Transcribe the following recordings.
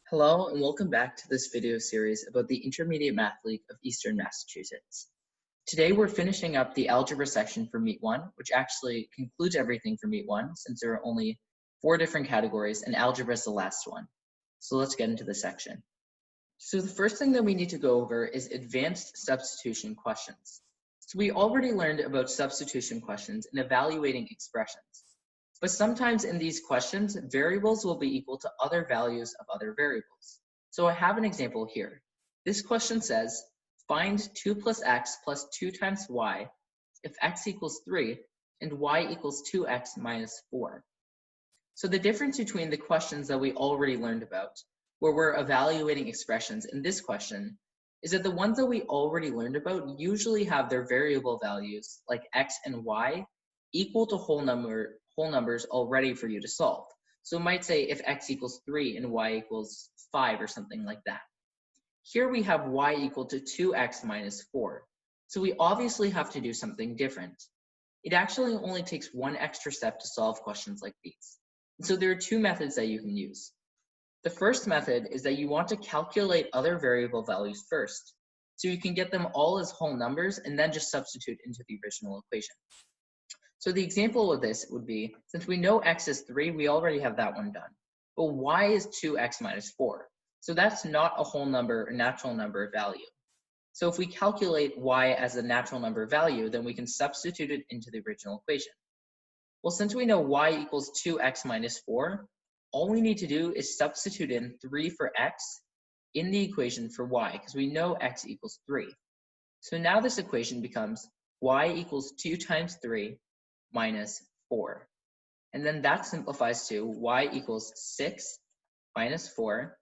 Hello and welcome back to this video series about the Intermediate Math League of Eastern Massachusetts. Today we're finishing up the algebra section for Meet 1, which actually concludes everything for Meet 1 since there are only 4 different categories and algebra is the last one. So let's get into the section. So the first thing that we need to go over is advanced substitution questions. So we already learned about substitution questions and evaluating expressions. But sometimes in these questions, variables will be equal to other values of other variables. So I have an example here. This question says, find 2 plus x plus 2 times y if x equals 3 and y equals 2x minus 4. So the difference between the questions that we already learned about, where we're evaluating expressions in this question, is that the ones that we already learned about usually have their variable values, like x and y, equal to whole numbers already for you to solve. So it might say if x equals 3 and y equals 5 or something like that. Here we have y equal to 2x minus 4. So we obviously have to do something different. It actually only takes one extra step to solve questions like these. And so there are 2 methods that you can use. The first method is that you want to calculate other variable values first. So you can get them all as whole numbers and then just substitute into the original equation. So the example of this would be, since we know x is 3, we already have that one done. But y is 2x minus 4. So that's not a whole number or natural number value. So if we calculate y as a natural number value, then we can substitute it into the original equation. Well, since we know y equals 2x minus 4, all we need to do is substitute in 3 for x in the equation for y, because we know x equals 3. So now this equation becomes y equals 2 times 3 minus 4. And then that simplifies to y equals 6 minus 4,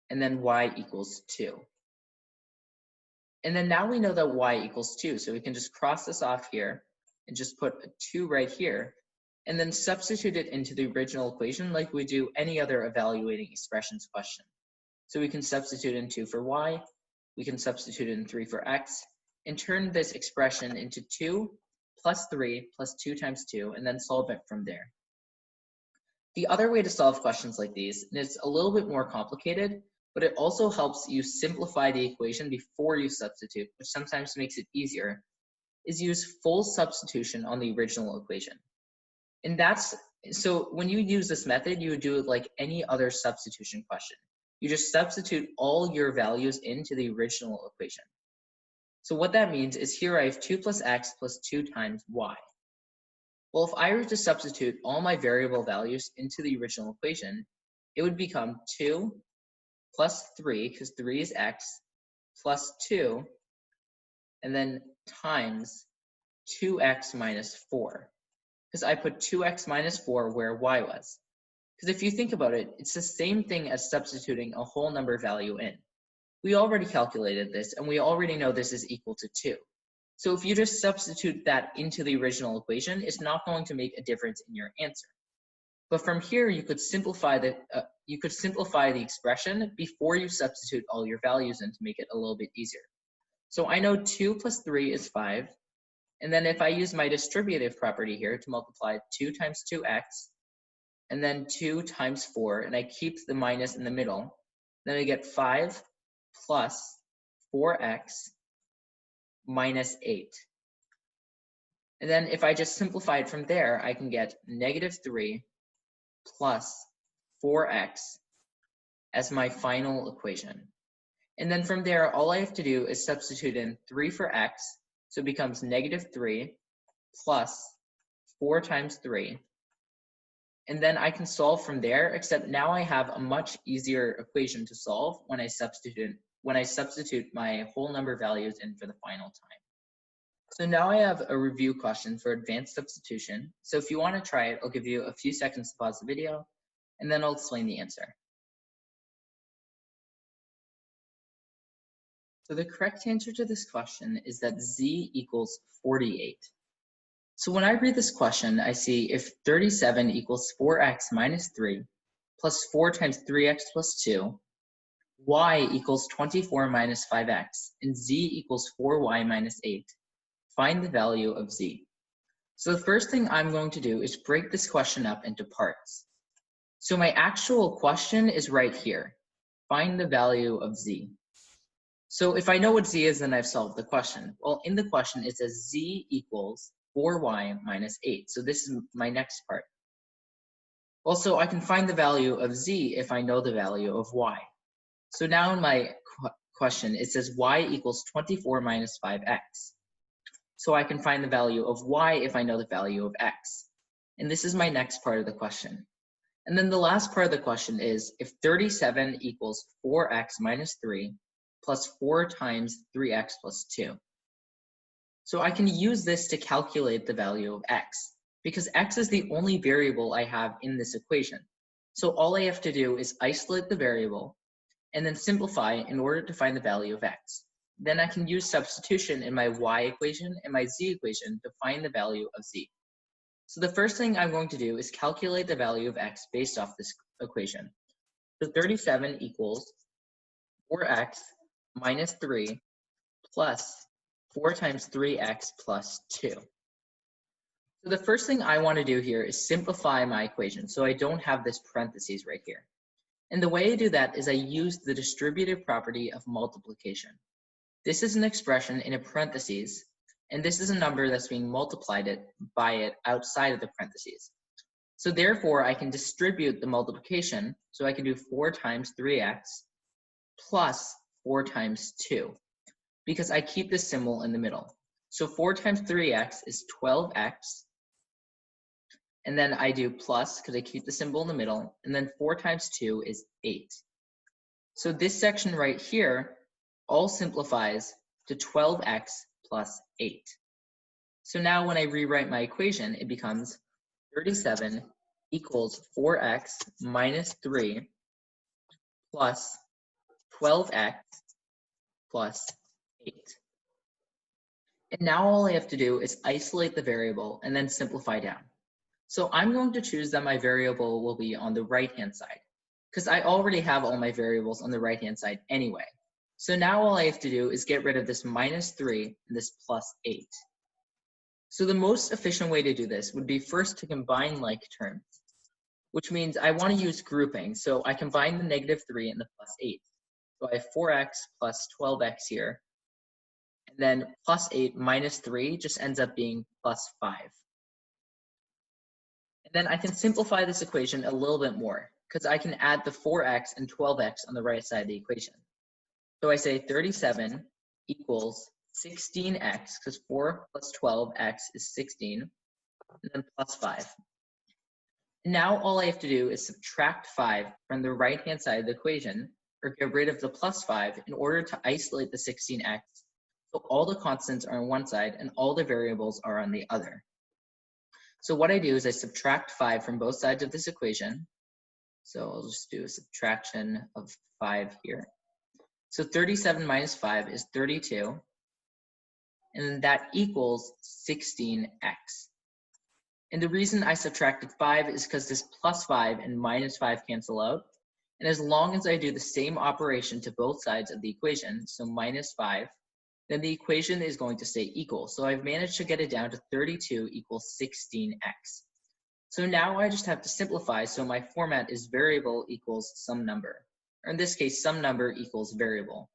and then y equals 2. And then now we know that y equals 2, so we can just cross this off here and just put a 2 right here, and then substitute it into the original equation like we do any other evaluating expressions question. So we can substitute in 2 for y, we can substitute in 3 for x, and turn this expression into 2 plus 3 plus 2 times 2, and then solve it from there. The other way to solve questions like these, and it's a little bit more complicated, but it also helps you simplify the equation before you substitute, which sometimes makes it easier, is use full substitution on the original equation. And so when you use this method, you would do it like any other substitution question. You just substitute all your values into the original equation. So what that means is here I have 2 plus x plus 2 times y. Well, if I were to substitute all my variable values into the original equation, it would become 2 plus 3, because 3 is x, plus 2, and then times 2x minus 4, because I put 2x minus 4 where y was. Because if you think about it, it's the same thing as substituting a whole number value in. We already calculated this, and we already know this is equal to 2. So if you just substitute that into the original equation, it's not going to make a difference in your answer. But from here, you could simplify the expression before you substitute all your values in to make it a little bit easier. So I know 2 plus 3 is 5. And then if I use my distributive property here to multiply 2 times 2x, and then 2 times 4, and I keep the minus in the middle, then I get 5 plus 4x minus 8. And then if I just simplify it from there, I can get negative 3 plus 4x as my final equation. And then from there, all I have to do is substitute in 3 for x, so it becomes negative 3 plus 4 times 3. And then I can solve from there, except now I have a much easier equation to solve when I substitute my whole number values in for the final time. So now I have a review question for advanced substitution. So if you want to try it, I'll give you a few seconds to pause the video, and then I'll explain the answer. So the correct answer to this question is that z equals 48. So when I read this question, I see if 37 equals 4x minus 3 plus 4 times 3x plus 2, y equals 24 minus 5x, and z equals 4y minus 8. Find the value of z. So the first thing I'm going to do is break this question up into parts. So my actual question is right here. Find the value of z. So if I know what z is, then I've solved the question. Well, in the question, it says z equals 4y minus 8. So this is my next part. Also, I can find the value of z if I know the value of y. So now in my question, it says y equals 24 minus 5x. So I can find the value of y if I know the value of x. And this is my next part of the question. And then the last part of the question is, if 37 equals 4x minus 3 plus 4 times 3x plus 2. So I can use this to calculate the value of x, because x is the only variable I have in this equation. So all I have to do is isolate the variable and then simplify in order to find the value of x. Then I can use substitution in my y equation and my z equation to find the value of z. So the first thing I'm going to do is calculate the value of x based off this equation. So 37 equals 4x minus 3 plus 4 times 3x plus 2. So the first thing I want to do here is simplify my equation so I don't have this parentheses right here. And the way I do that is I use the distributive property of multiplication. This is an expression in a parentheses, and this is a number that's being multiplied by it outside of the parentheses. So therefore, I can distribute the multiplication, so I can do 4 times 3x plus 4 times 2, because I keep this symbol in the middle. So 4 times 3x is 12x, and then I do plus, because I keep the symbol in the middle, and then 4 times 2 is 8. So this section right here all simplifies to 12x plus 8. So now when I rewrite my equation, it becomes 37 equals 4x minus 3 plus 12x plus 8. And now all I have to do is isolate the variable and then simplify down. So I'm going to choose that my variable will be on the right-hand side, because I already have all my variables on the right-hand side anyway. So now all I have to do is get rid of this minus 3 and this plus 8. So the most efficient way to do this would be first to combine like terms, which means I want to use grouping. So I combine the negative 3 and the plus 8. So I have 4x plus 12x here. And then plus 8 minus 3 just ends up being plus 5. And then I can simplify this equation a little bit more, because I can add the 4x and 12x on the right side of the equation. So I say 37 equals 16x, because 4 plus 12x is 16, and then plus 5. And now all I have to do is subtract 5 from the right-hand side of the equation, or get rid of the plus 5 in order to isolate the 16x. So all the constants are on one side and all the variables are on the other. So what I do is I subtract 5 from both sides of this equation. So I'll just do a subtraction of 5 here. So 37 minus 5 is 32. And that equals 16x. And the reason I subtracted 5 is because this plus 5 and minus 5 cancel out. And as long as I do the same operation to both sides of the equation, so minus 5, then the equation is going to stay equal. So I've managed to get it down to 32 equals 16x. So now I just have to simplify, so my format is variable equals some number. Or in this case, some number equals variable.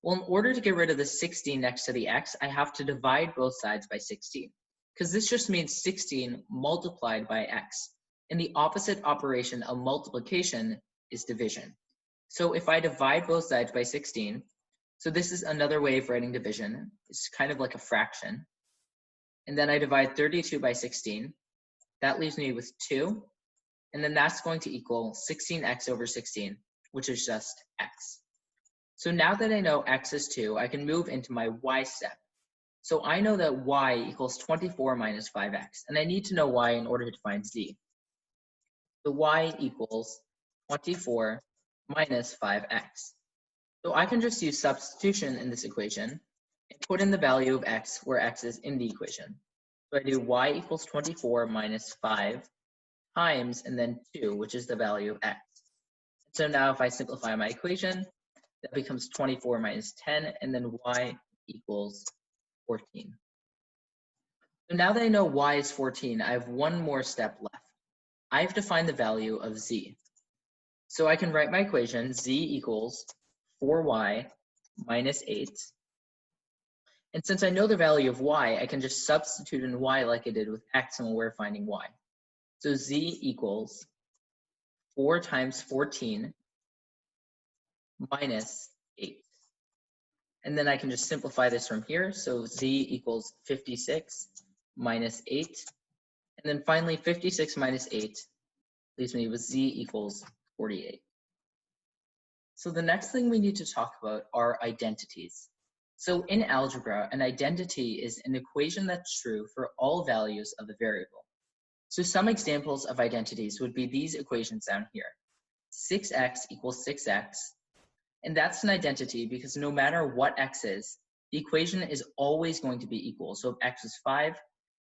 Well, in order to get rid of the 16 next to the x, I have to divide both sides by 16, because this just means 16 multiplied by x. And the opposite operation of multiplication is division. So if I divide both sides by 16, so this is another way of writing division. It's kind of like a fraction. And then I divide 32 by 16. That leaves me with 2. And then that's going to equal 16x over 16, which is just x. So now that I know x is 2, I can move into my y step. So I know that y equals 24 minus 5x, and I need to know y in order to find z. So y equals 24 minus 5x. So I can just use substitution in this equation and put in the value of x where x is in the equation. So I do y equals 24 minus 5 times and then 2, which is the value of x. So now if I simplify my equation, that becomes 24 minus 10, and then y equals 14. So now that I know y is 14, I have one more step left. I have to find the value of z. So I can write my equation, z equals 4y minus 8. And since I know the value of y, I can just substitute in y like I did with x when we're finding y. So z equals 4 times 14 minus 8. And then I can just simplify this from here. So z equals 56 minus 8. And then finally, 56 minus 8 leaves me with z equals 48. So the next thing we need to talk about are identities. So in algebra, an identity is an equation that's true for all values of a variable. So some examples of identities would be these equations down here. 6x equals 6x. And that's an identity because no matter what x is, the equation is always going to be equal. So if x is 5,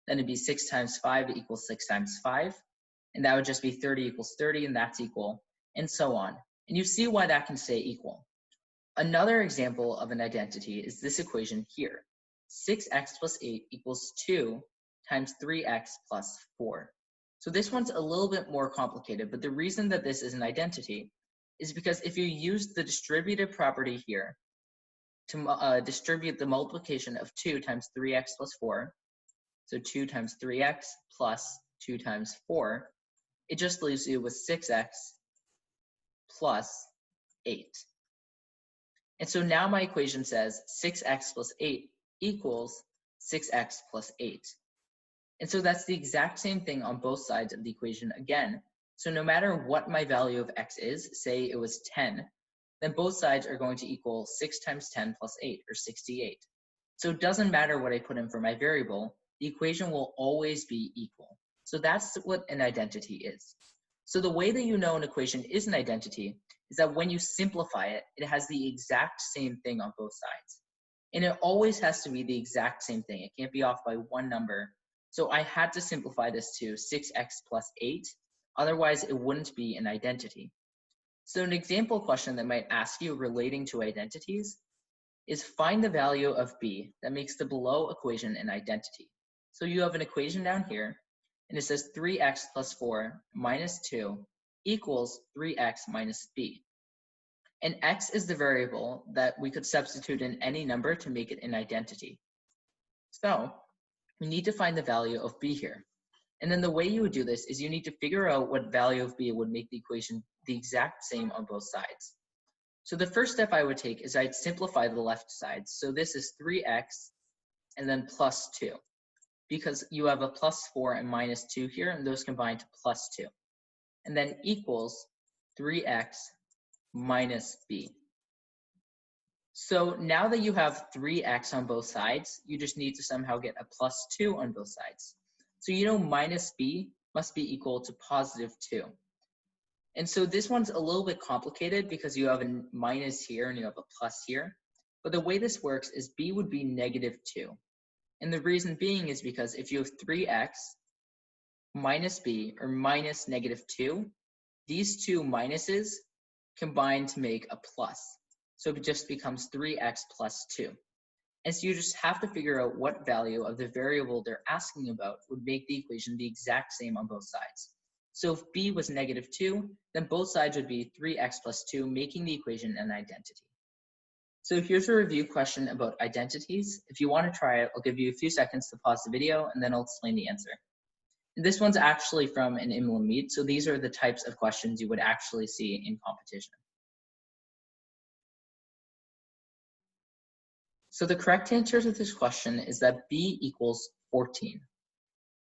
then it'd be 6 times 5 equals 6 times 5. And that would just be 30 equals 30, and that's equal, and so on. And you see why that can stay equal. Another example of an identity is this equation here. 6x plus 8 equals 2 times 3x plus 4. So this one's a little bit more complicated, but the reason that this is an identity is because if you use the distributive property here to distribute the multiplication of 2 times 3x plus 4, so 2 times 3x plus 2 times 4, it just leaves you with 6x plus 8. And so now my equation says 6x plus 8 equals 6x plus 8. And so that's the exact same thing on both sides of the equation again. So no matter what my value of x is, say it was 10, then both sides are going to equal 6 times 10 plus 8, or 68. So it doesn't matter what I put in for my variable, the equation will always be equal. So that's what an identity is. So the way that you know an equation is an identity is that when you simplify it, it has the exact same thing on both sides. And it always has to be the exact same thing. It can't be off by one number. So I had to simplify this to 6x plus 8. Otherwise, it wouldn't be an identity. So an example question that might ask you relating to identities is find the value of b that makes the below equation an identity. So you have an equation down here, and it says 3x plus 4 minus 2 equals 3x minus b. And x is the variable that we could substitute in any number to make it an identity. So we need to find the value of b here. And then the way you would do this is you need to figure out what value of b would make the equation the exact same on both sides. So the first step I would take is I'd simplify the left side. So this is 3x and then plus 2. Because you have a plus 4 and minus 2 here, and those combine to plus 2. And then equals 3x minus b. So now that you have 3x on both sides, you just need to somehow get a plus 2 on both sides. So you know minus b must be equal to positive 2. And so this one's a little bit complicated because you have a minus here and you have a plus here. But the way this works is b would be negative 2. And the reason being is because if you have 3x minus b, or minus negative 2, these two minuses combine to make a plus. So it just becomes 3x plus 2. And so you just have to figure out what value of the variable they're asking about would make the equation the exact same on both sides. So if b was negative 2, then both sides would be 3x plus 2, making the equation an identity. So here's a review question about identities. If you want to try it, I'll give you a few seconds to pause the video and then I'll explain the answer. And this one's actually from an IMLEM meet, so these are the types of questions you would actually see in competition. So the correct answer to this question is that b equals 14.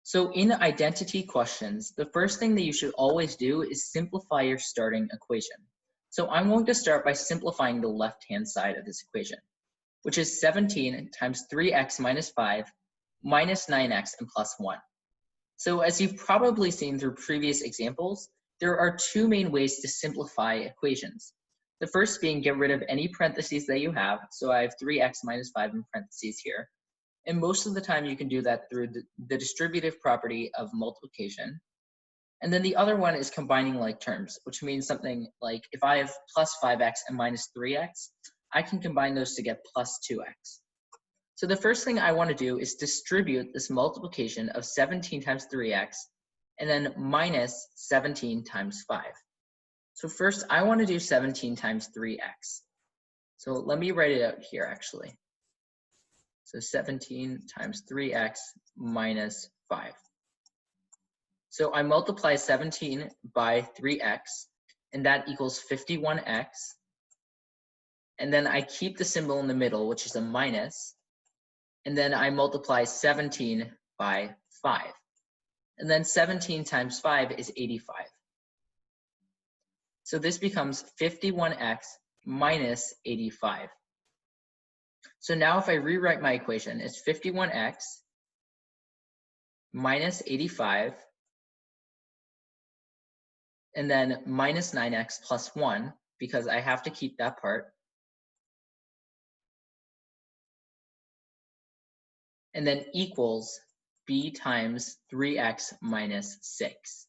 So in identity questions, the first thing that you should always do is simplify your starting equation. So I'm going to start by simplifying the left-hand side of this equation, which is 17 times 3x minus 5 minus 9x and plus 1. So as you've probably seen through previous examples, there are two main ways to simplify equations. The first being get rid of any parentheses that you have. So I have 3x minus 5 in parentheses here. And most of the time you can do that through the distributive property of multiplication. And then the other one is combining like terms, which means something like if I have plus 5x and minus 3x, I can combine those to get plus 2x. So the first thing I want to do is distribute this multiplication of 17 times 3x and then minus 17 times 5. So first, I want to do 17 times 3x. So let me write it out here, actually. So 17 times 3x minus 5. So I multiply 17 by 3x, and that equals 51x. And then I keep the symbol in the middle, which is a minus. And then I multiply 17 by 5. And then 17 times 5 is 85. So this becomes 51x minus 85. So now if I rewrite my equation, it's 51x minus 85, and then minus 9x plus 1, because I have to keep that part. And then equals b times 3x minus 6.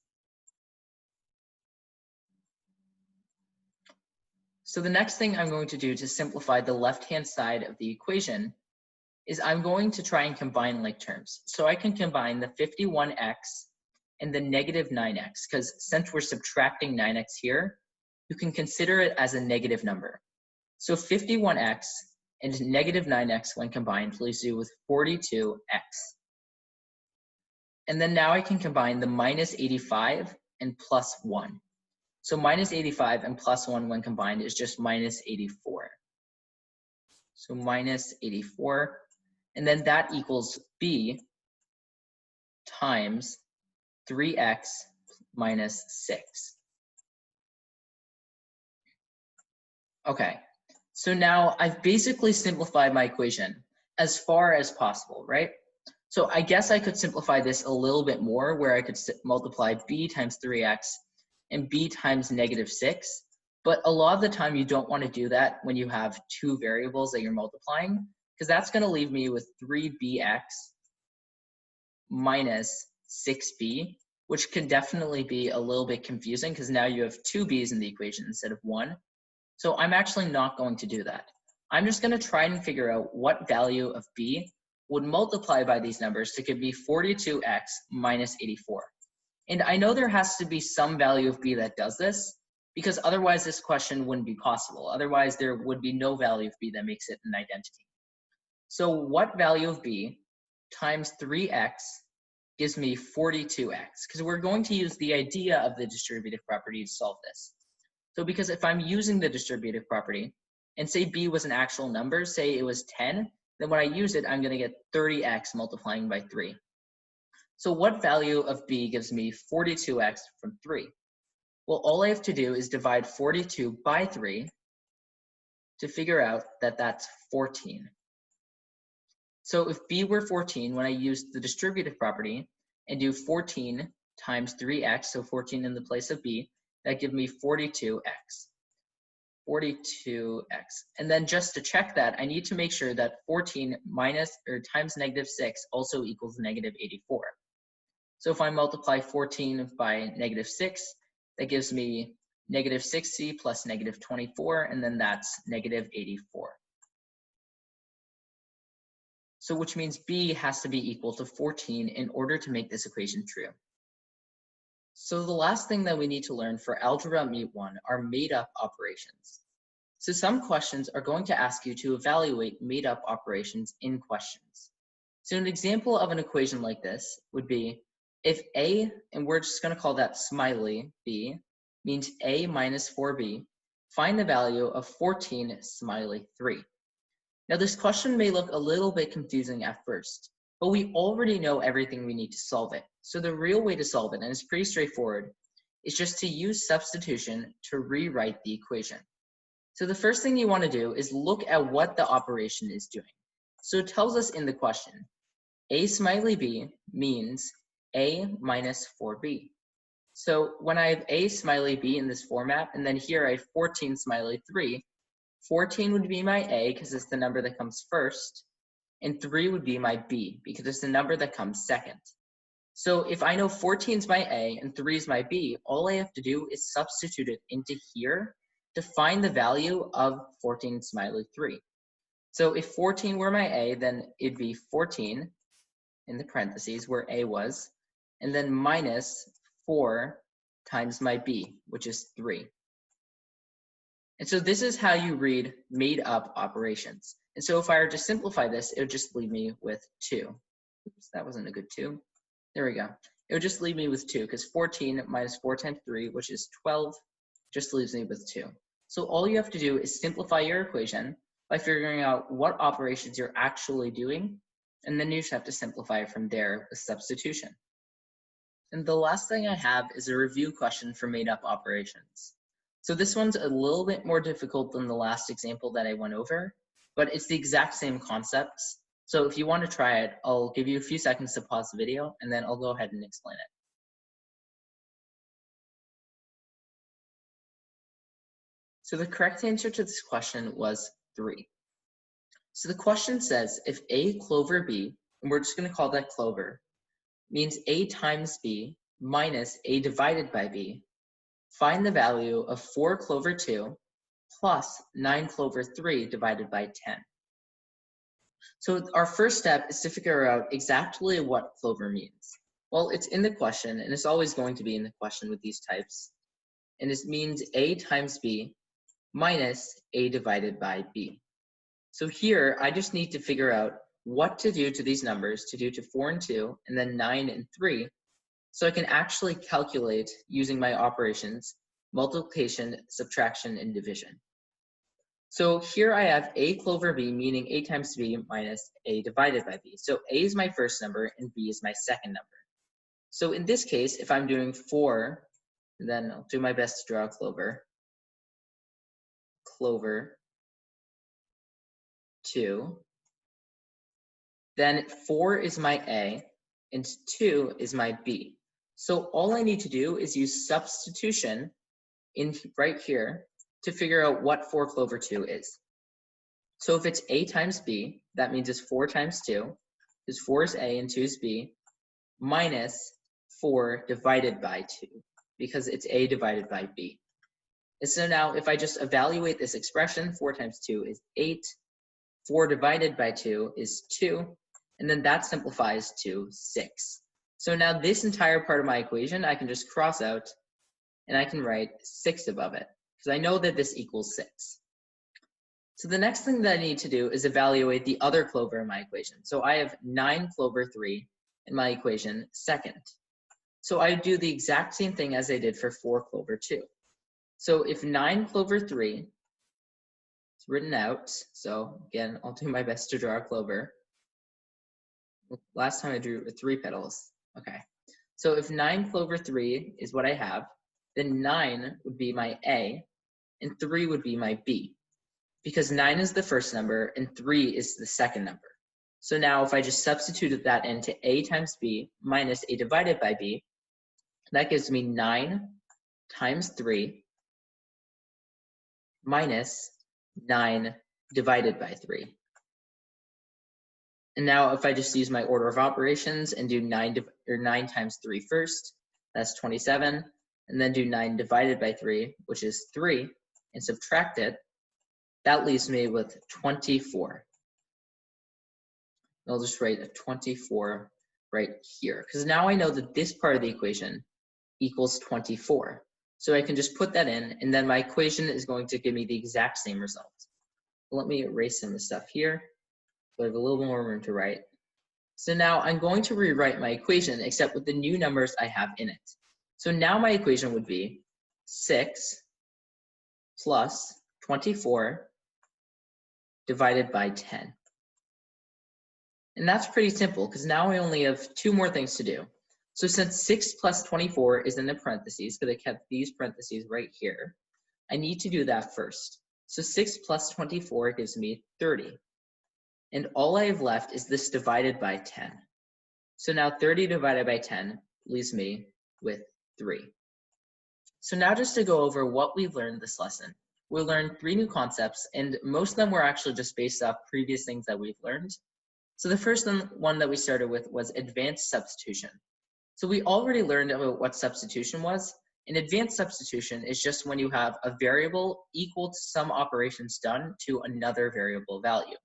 So the next thing I'm going to do to simplify the left-hand side of the equation is I'm going to try and combine like terms. So I can combine the 51x and the negative 9x, because since we're subtracting 9x here, you can consider it as a negative number. So 51x and negative 9x when combined leaves you with 42x. And then now I can combine the minus 85 and plus 1. So minus 85 and plus 1 when combined is just minus 84. So minus 84. And then that equals b times 3x minus 6. Okay, so now I've basically simplified my equation as far as possible, right? So I guess I could simplify this a little bit more, where I could multiply b times 3x and b times negative 6. But a lot of the time you don't want to do that when you have two variables that you're multiplying, because that's going to leave me with 3bx minus 6b, which can definitely be a little bit confusing because now you have two b's in the equation instead of one. So I'm actually not going to do that. I'm just going to try and figure out what value of b would multiply by these numbers to give me 42x minus 84. And I know there has to be some value of b that does this, because otherwise this question wouldn't be possible. Otherwise there would be no value of b that makes it an identity. So what value of b times 3x gives me 42x? Because we're going to use the idea of the distributive property to solve this. So because if I'm using the distributive property, and say b was an actual number, say it was 10, then when I use it, I'm going to get 30x multiplying by 3. So what value of b gives me 42x from 3? Well, all I have to do is divide 42 by 3 to figure out that that's 14. So if b were 14, when I use the distributive property and do 14 times 3x, so 14 in the place of b, that gives me 42x. 42x. And then just to check that, I need to make sure that 14 minus or times negative 6 also equals negative 84. So if I multiply 14 by negative 6, that gives me negative 60 plus negative 24, and then that's negative 84. So which means b has to be equal to 14 in order to make this equation true. So the last thing that we need to learn for Algebra Meet 1 are made-up operations. So some questions are going to ask you to evaluate made-up operations in questions. So an example of an equation like this would be if a, and we're just going to call that smiley b, means a minus 4b, find the value of 14 smiley 3. Now this question may look a little bit confusing at first, but we already know everything we need to solve it. So the real way to solve it, and it's pretty straightforward, is just to use substitution to rewrite the equation. So the first thing you want to do is look at what the operation is doing. So it tells us in the question, a smiley b means a minus 4b. So when I have a smiley b in this format, and then here I have 14 smiley 3, 14 would be my a because it's the number that comes first, and 3 would be my b because it's the number that comes second. So if I know 14 is my a and 3 is my b, all I have to do is substitute it into here to find the value of 14 smiley 3. So if 14 were my a, then it'd be 14 in the parentheses where a was, and then minus 4 times my b, which is 3. And so this is how you read made up operations. And so if I were to simplify this, it would just leave me with 2. Oops, that wasn't a good 2. There we go. It would just leave me with 2 because 14 minus 4 times 3, which is 12, just leaves me with 2. So all you have to do is simplify your equation by figuring out what operations you're actually doing, and then you just have to simplify it from there with substitution. And the last thing I have is a review question for made up operations. So this one's a little bit more difficult than the last example that I went over, but it's the exact same concepts. So if you want to try it, I'll give you a few seconds to pause the video, and then I'll go ahead and explain it. So the correct answer to this question was 3. So the question says if A clover B, and we're just going to call that clover, means A times B minus A divided by B, find the value of 4 clover 2 plus 9 clover 3 divided by 10. So our first step is to figure out exactly what clover means. Well, it's in the question, and it's always going to be in the question with these types. And this means A times B minus A divided by B. So here, I just need to figure out what to do to these numbers, to do to 4 and 2, and then 9 and 3, so I can actually calculate using my operations, multiplication, subtraction, and division. So here I have A clover B, meaning A times B minus A divided by B. So A is my first number, and B is my second number. So in this case, if I'm doing 4, then I'll do my best to draw a clover. Clover 2. Then 4 is my A, and 2 is my B. So all I need to do is use substitution in right here to figure out what 4 clover 2 is. So if it's A times B, that means it's 4 times 2, because 4 is A and 2 is B, minus 4 divided by 2, because it's A divided by B. And so now if I just evaluate this expression, 4 times 2 is 8, 4 divided by 2 is 2, and then that simplifies to 6. So now this entire part of my equation, I can just cross out, and I can write 6 above it, because I know that this equals 6. So the next thing that I need to do is evaluate the other clover in my equation. So I have 9 clover 3 in my equation second. So I do the exact same thing as I did for 4 clover 2. So if 9 clover 3 is written out, so again, I'll do my best to draw a clover. Last time I drew 3 petals. Okay. So if 9 clover 3 is what I have, then 9 would be my A, and 3 would be my B, because 9 is the first number, and 3 is the second number. So now if I just substituted that into A times B minus A divided by B, that gives me 9 times 3 minus 9 divided by 3. And now if I just use my order of operations and do 9 times 3 first, that's 27, and then do 9 divided by 3, which is 3, and subtract it, that leaves me with 24. I'll just write a 24 right here, because now I know that this part of the equation equals 24. So I can just put that in, and then my equation is going to give me the exact same result. Let me erase some of the stuff here, so I have a little more room to write. So now I'm going to rewrite my equation, except with the new numbers I have in it. So now my equation would be 6 plus 24 divided by 10. And that's pretty simple, because now I only have 2 more things to do. So since 6 plus 24 is in the parentheses, because I kept these parentheses right here, I need to do that first. So 6 plus 24 gives me 30. And all I have left is this divided by 10. So now 30 divided by 10 leaves me with 3. So now just to go over what we've learned this lesson. We learned 3 new concepts, and most of them were actually just based off previous things that we've learned. So the first one that we started with was advanced substitution. So we already learned about what substitution was. And advanced substitution is just when you have a variable equal to some operations done to another variable value.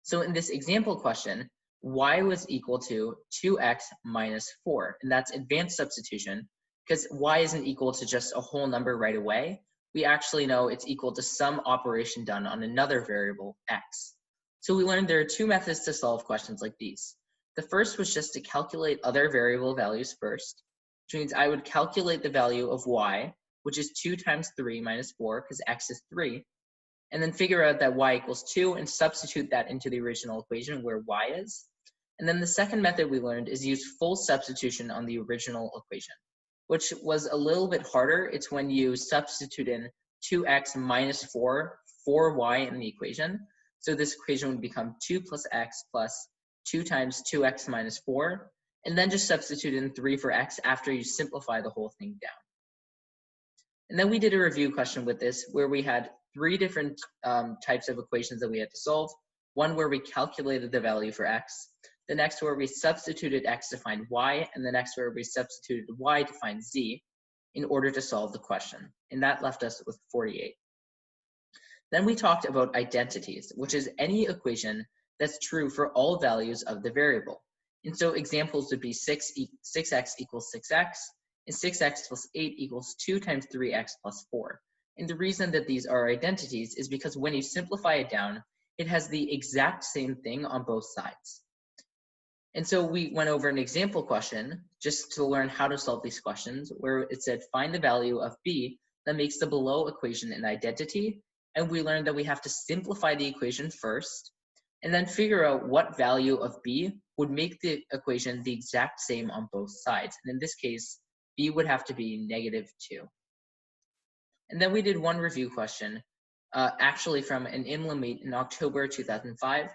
So in this example question, y was equal to 2x minus 4, and that's advanced substitution, because y isn't equal to just a whole number right away. We actually know it's equal to some operation done on another variable, x. So we learned there are two methods to solve questions like these. The first was just to calculate other variable values first, which means I would calculate the value of y, which is 2 times 3 minus 4, because x is 3, and then figure out that y equals 2 and substitute that into the original equation where y is. And then the second method we learned is use full substitution on the original equation, which was a little bit harder. It's when you substitute in 2x minus 4 for y in the equation. So this equation would become 2 plus x plus 2 times 2x minus 4, and then just substitute in 3 for x after you simplify the whole thing down. And then we did a review question with this where we had 3 different types of equations that we had to solve. One where we calculated the value for x, the next where we substituted x to find y, and the next where we substituted y to find z in order to solve the question. And that left us with 48. Then we talked about identities, which is any equation that's true for all values of the variable. And so examples would be 6x equals 6x, and 6x plus 8 equals 2 times 3x plus 4. And the reason that these are identities is because when you simplify it down, it has the exact same thing on both sides. And so we went over an example question just to learn how to solve these questions, where it said find the value of b that makes the below equation an identity. And we learned that we have to simplify the equation first, and then figure out what value of b would make the equation the exact same on both sides. And in this case, b would have to be -2. And then we did one review question, actually from an IMLEM meet in October 2005,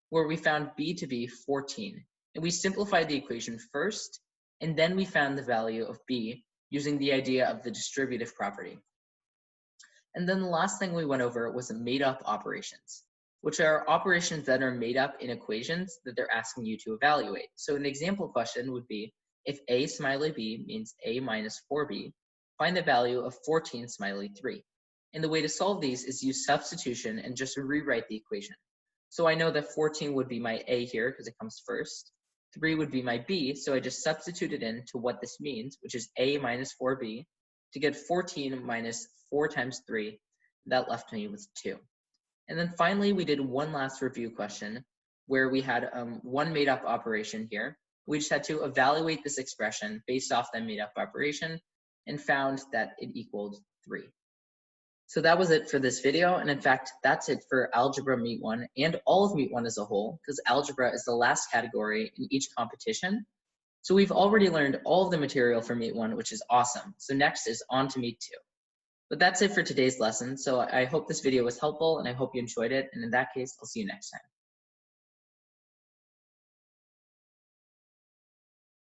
where we found b to be 14. And we simplified the equation first, and then we found the value of b using the idea of the distributive property. And then the last thing we went over was made-up operations, which are operations that are made up in equations that they're asking you to evaluate. So an example question would be, if a smiley b means a minus 4b, find the value of 14 smiley 3. And the way to solve these is use substitution and just rewrite the equation. So I know that 14 would be my a here because it comes first. 3 would be my b, so I just substituted in to what this means, which is a minus 4b, to get 14 minus 4 times 3. That left me with 2. And then finally, we did one last review question where we had one made-up operation here. We just had to evaluate this expression based off that made-up operation and found that it equaled 3. So that was it for this video, and in fact, that's it for Algebra Meet 1 and all of Meet 1 as a whole, because Algebra is the last category in each competition. So we've already learned all of the material for Meet 1, which is awesome. So next is on to Meet 2. But that's it for today's lesson, so I hope this video was helpful, and I hope you enjoyed it, and in that case, I'll see you next time.